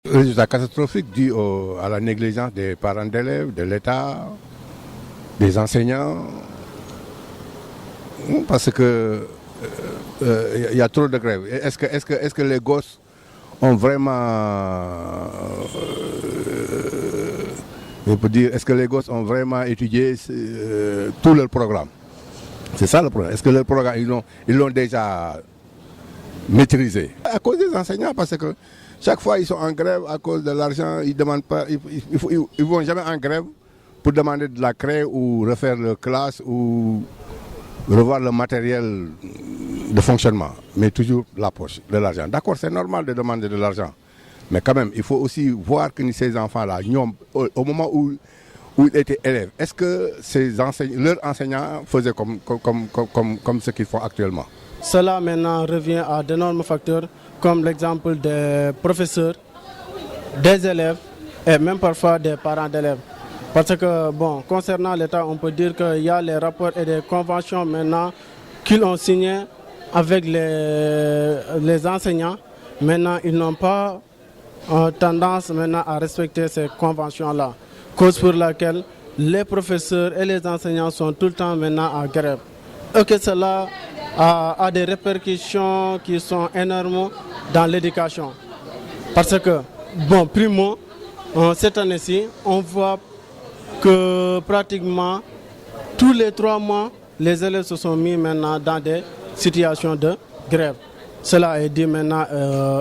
Résultat catastrophique dû à la négligence des parents d'élèves, de l'État, des enseignants, parce que y a trop de grèves. Est-ce que les gosses ont vraiment, je peux dire, est-ce que les gosses ont vraiment étudié tout leur programme? C'est ça le problème. Est-ce que leur programme, ils l'ont déjà maîtrisé? À cause des enseignants, parce que chaque fois ils sont en grève à cause de l'argent, ils demandent pas, ils vont jamais en grève pour demander de la craie ou refaire leur classe ou revoir le matériel de fonctionnement, mais toujours la poche, de l'argent. D'accord, c'est normal de demander de l'argent, mais quand même, il faut aussi voir que ces enfants-là, au moment où ils étaient élèves, est-ce que leurs enseignants faisaient comme ce qu'ils font actuellement? Cela maintenant revient à d'énormes facteurs comme l'exemple des professeurs, des élèves et même parfois des parents d'élèves. Parce que, bon, concernant l'État, on peut dire qu'il y a les rapports et des conventions maintenant qu'ils ont signés avec les enseignants. Maintenant, ils n'ont pas tendance maintenant à respecter ces conventions-là. Cause pour laquelle les professeurs et les enseignants sont tout le temps maintenant en grève. Et que cela a des répercussions qui sont énormes dans l'éducation. Parce que, bon, primo, cette année-ci, on voit que pratiquement tous les 3 mois, les élèves se sont mis maintenant dans des situations de grève. Cela est dit maintenant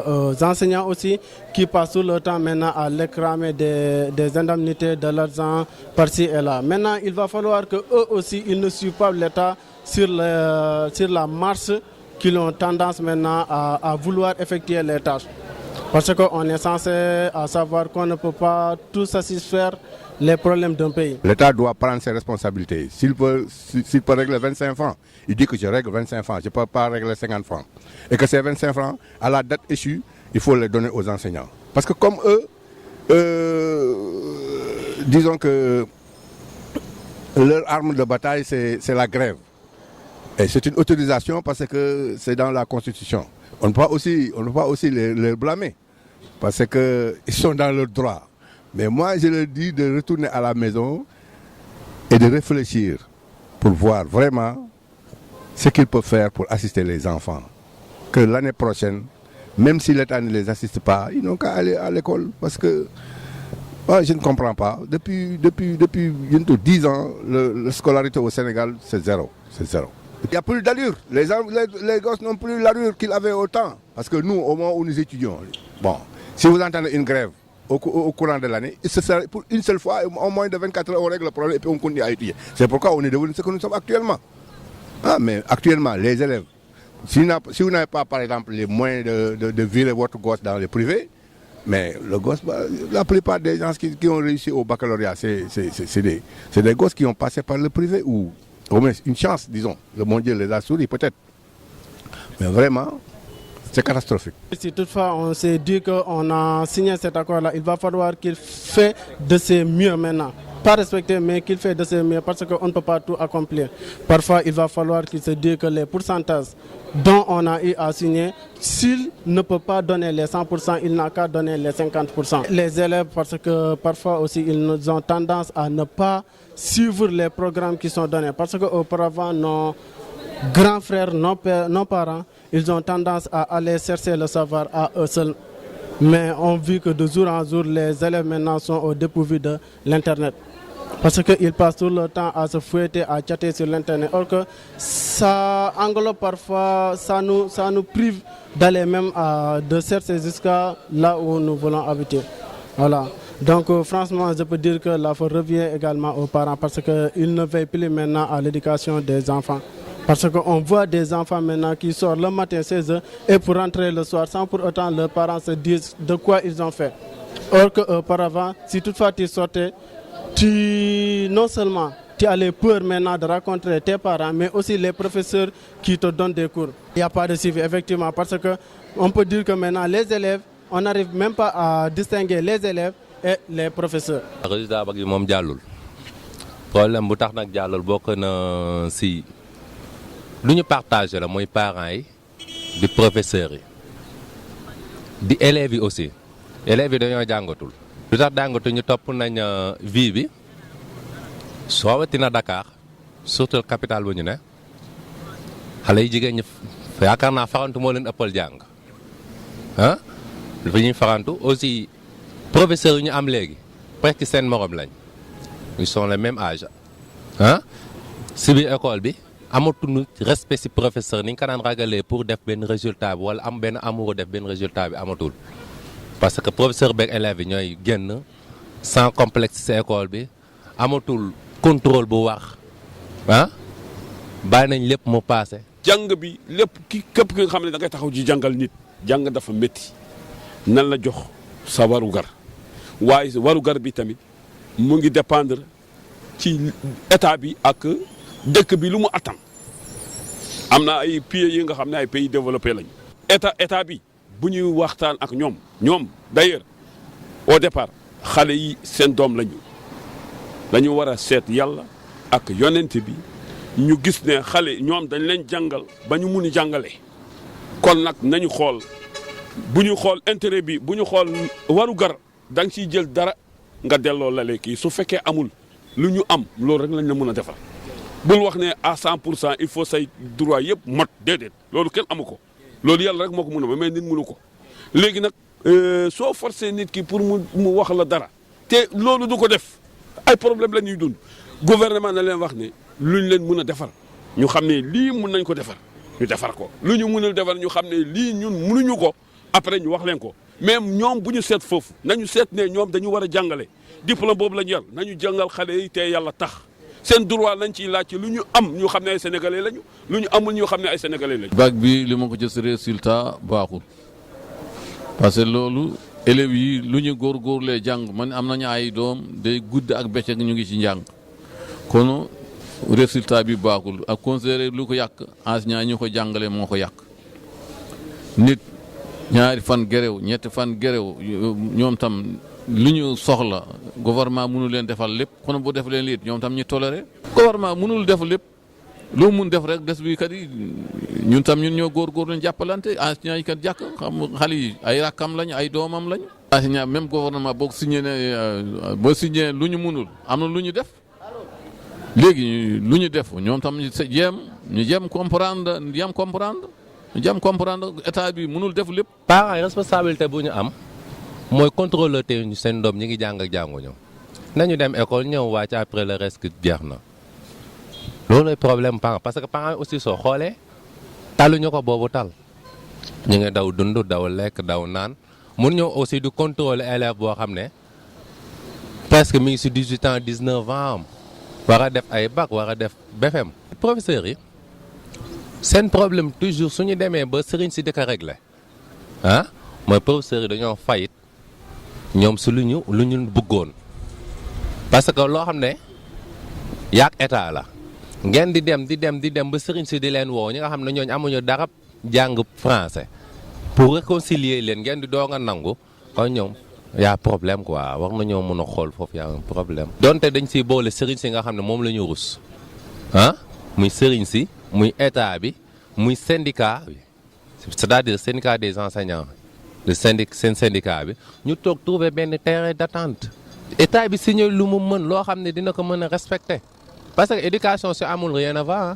aux enseignants aussi qui passent tout le temps maintenant à réclamer des indemnités de l'argent par-ci et là. Maintenant, il va falloir qu'eux aussi, ils ne suivent pas l'État sur la marche qu'ils ont tendance maintenant à vouloir effectuer les tâches. Parce qu'on est censé savoir qu'on ne peut pas tout satisfaire les problèmes d'un pays. L'État doit prendre ses responsabilités. S'il peut régler 25 francs, il dit que je règle 25 francs, je ne peux pas régler 50 francs. Et que ces 25 francs, à la date échue, il faut les donner aux enseignants. Parce que comme eux, disons que leur arme de bataille, c'est la grève. Et c'est une autorisation parce que c'est dans la Constitution. On ne peut pas aussi les blâmer parce qu'ils sont dans leur droit. Mais moi, je leur dis de retourner à la maison et de réfléchir pour voir vraiment ce qu'ils peuvent faire pour assister les enfants. Que l'année prochaine, même si l'État ne les assiste pas, ils n'ont qu'à aller à l'école. Parce que moi, je ne comprends pas. Depuis bientôt 10 ans, la scolarité au Sénégal, c'est zéro. C'est zéro. Il n'y a plus d'allure. Les gosses n'ont plus l'allure qu'ils avaient au temps. Parce que nous, au moment où nous étudions, bon, si vous entendez une grève au courant de l'année, ce sera pour une seule fois, en moins de 24 heures, on règle le problème et puis on continue à étudier. C'est pourquoi on est devenu ce que nous sommes actuellement. Ah, mais actuellement, les élèves, si vous n'avez pas, par exemple, les moyens de virer votre gosse dans le privé, mais le gosse, la plupart des gens qui ont réussi au baccalauréat, c'est des gosses qui ont passé par le privé ou au moins une chance, disons. Le bon Dieu les a souri peut-être. Mais vraiment, c'est catastrophique. Si toutefois on s'est dit qu'on a signé cet accord-là, il va falloir qu'il fait de ses mieux maintenant. Pas respecter, mais qu'il fait de ses mieux parce qu'on ne peut pas tout accomplir. Parfois, il va falloir qu'il se dise que les pourcentages dont on a eu à signer, s'il ne peut pas donner les 100%, il n'a qu'à donner les 50%. Les élèves, parce que parfois aussi, ils ont tendance à ne pas suivre les programmes qui sont donnés. Parce qu'auparavant, nos grands frères, nos parents, ils ont tendance à aller chercher le savoir à eux seuls. Mais on vit que de jour en jour, les élèves maintenant sont au dépourvu de l'Internet. Parce qu'ils passent tout le temps à se fouetter, à chatter sur l'Internet. Or que ça englobe parfois, ça nous prive d'aller même de chercher jusqu'à là où nous voulons habiter. Voilà. Donc franchement, je peux dire que la faute revient également aux parents parce qu'ils ne veillent plus maintenant à l'éducation des enfants. Parce qu'on voit des enfants maintenant qui sortent le matin 16h et pour rentrer le soir sans pour autant leurs parents se disent de quoi ils ont fait. Or qu'auparavant, si toutefois tu sortais, non seulement tu as les peurs maintenant de rencontrer tes parents, mais aussi les professeurs qui te donnent des cours. Il n'y a pas de suivi, effectivement, parce qu'on peut dire que maintenant les élèves, on n'arrive même pas à distinguer les élèves et les professeurs. Résultat ba gi moom jàllul problème bu tax nag jàllul bokk na si lu ñu partagé la mooy parents yi di professeurs yi di élèves yi aussi élèves yi dañoo jàngatul. lu tax jàngatul ñu topp nañ vie bi soowatina Dakar surtout capitale bu ñu ne xale yi jigéen ñi yaakaar naa farantu moo leen ëppal jàng ah fi ñuy farantu aussi professeurs yi ñu am léegi presque seen morom lañ ils sont le même âge ah si biir école bi amatuñu respect si professeur ni ñu ko daan ragalee pour def benn résultat bi wala am benn amour def benn résultat bi amatul parce que professeur beeg élèves yi ñooy génn sans complexe si école bi amatul contrôle bu wax ah bàyyi nañ lépp mu passé. jàng bi lépp képp ki nga xam ne da ngay taxaw ji jàngal nit jàng dafa métti nan la jox sa warugar waaye warugar bi tamit mu ngi dépendre ci état bi ak dëkk bi lu mu attan am na ay pays yi nga xam ne ay pays développé lañu. état bi bu ñuy waxtaan ak ñoom d'ailleurs au départ xale yi seen doom lañu dañu war a seet yàlla ak yonent bi ñu gis ne xale ñoom dañ leen jàngal ba ñu mun a jàngale kon nag nañu xool bu ñu xool intérêt bi bu ñu xool warugar da nga ciy jël dara nga delloo la kii su fekkee amul lu ñu am loolu rek lañ la mën a defal bul wax ne à 100% il faut say droit yëpp mot déedéet loolu kenn amu ko loolu yàlla rek moo ko mën a ba mais nit mënu ko léegi nag soo forcé nit ki pour mu wax la dara te loolu du ko def ay problème la ñuy dund gouvernement na leen wax ne luñ leen mën a defar ñu xam ne lii mun nañ ko defar ñu defar ko lu ñu mënul defar ñu xam ne lii ñun mënuñu ko après ñu wax leen ko mais ñoom bu ñu seet foofu nañu seet ne ñoom dañu war a jàngale diplôme boobu la ñu yor nañu jàngal xale yi te yàlla tax seen droit lañ ciy laaj lu ñu am ñu xam ne ay sénégalais lañu lu ñu amul ñu xam ne ay sénégalais lañu. bac bi li ma ko gis résultat baaxul parce que loolu élèves yi lu ñu góorgóorlee jàng man am nañu ay doom day gudd ak bëccëg ñu ngi ci njàng kon résultat bi baaxul ak considéré lu ko yàq enseignant ñu ko jàngale moo ko yàq nit ñaari fan gerew ñetti fan gerew ñoom tam lu ñu soxla gouvernement mënul leen defal lépp kon bu def leen liit ñoom tam ñu toléré gouvernement mënul def lépp loo mun def rek des bi kat yi ñun tam ñun ñoo góorgóorlu ñu jàppalante enseignant yi kat jàkk xam xale yi ay rakkam lañ ay doomam lañ enseignant même gouvernement boo signé ne boo signé lu ñu mënul am na lu ñu def léegi lu ñu def ñoom tam ñu jéem comprendre état bi mënul def lépp. parents yi responsabilité bu ñu am mooy contrôler te ñu seen doom ñi ngi jàng ak jànguñu nañu dem école ñëw wàcc après le reste jeex na loolu problème parents parce que parents yi aussi soo xoolee taluñu ko boobu tal ñu ngi daw dund daw lekk daw naan mun ñëw aussi du contrôler élève boo xam ne presque mi ngi si 18 ans 19 ans am war a def ay bac war a def BFEM. professeurs yi seen problème toujours suñu demee ba sëriñ si di ko réglé ah mooy professeurs yi dañoo fayit ñoom si lu ñu bëggoon parce que loo xam ne yaak état la ngeen di dem ba sëriñ si di leen woo ñi nga xam ne ñooñu amuñu dara jàng français pour réconcilier leen ngeen di doog a nangu kon ñoom y'a problème quoi war nañoo mën a xool foofu y'a un problème. donte dañ siy boole sëriñ si nga xam ne moom la ñu rus ah muy sëriñ si muy état bi muy syndicat bi c'est-à-dire syndicat des enseignants seen syndicat bi ñu toog trouver benn terrain d'attente état bi signé lu mu mën loo xam ne dina ko mën a respecter parce que éducation si amul rien à voir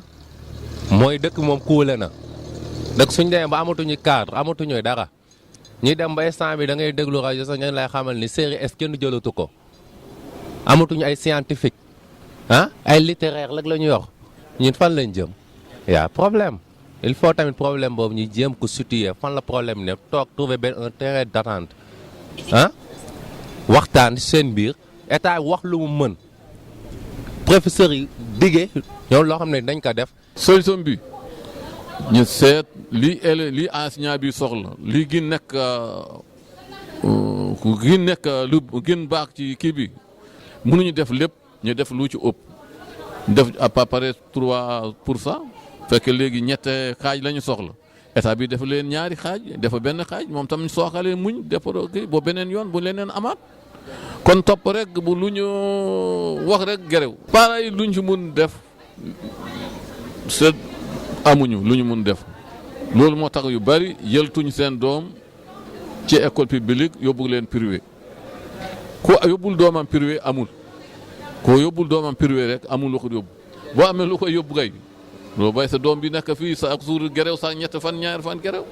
mooy dëkk moom kuule na dëkk suñ demee ba amatuñu cadre amatuñu dara ñuy dem ba instant bi da ngay déglu rajo sax ñu lay xamal ni série est kenn jëlatu ko amatuñu ay scientifique ah ay littéraire rek la ñu yor ñun fan lañ jëm y'a problème il faut tamit problème boobu ñu jéem ko situer fan la problème ne toog trouver benn un terrain d'attente ah waxtaan seen biir état wax lu mu mën professeurs yi diggee ñoom loo xam ne dañ ko def. solution bi ñu seet li enseignant bi soxla li gën nekk lu gën baax ci kii bi mënuñu def lépp ñu def lu ci ëpp def à peu près 3% fekk léegi ñett xaaj la ñu soxla état bi dafa leen ñaari xaaj dafa benn xaaj moom tam sooxalee muñ def kii boo beneen yoon bu leneen amaat kon topp rek bu lu ñu wax rek gerew pareil luñ ci mun def c'est amuñu lu ñu mun def loolu moo tax yu bari yëltuñ seen doom ci école publique yóbbu leen privé ku yóbbul doomam privé amul ko yóbbul doomam privé rek amul lu ko yóbbu boo amee lu koy yóbbu kay loo bay sa doom bi nekk fii sa ak suur gerew sa ñett fan ñaar fan gerew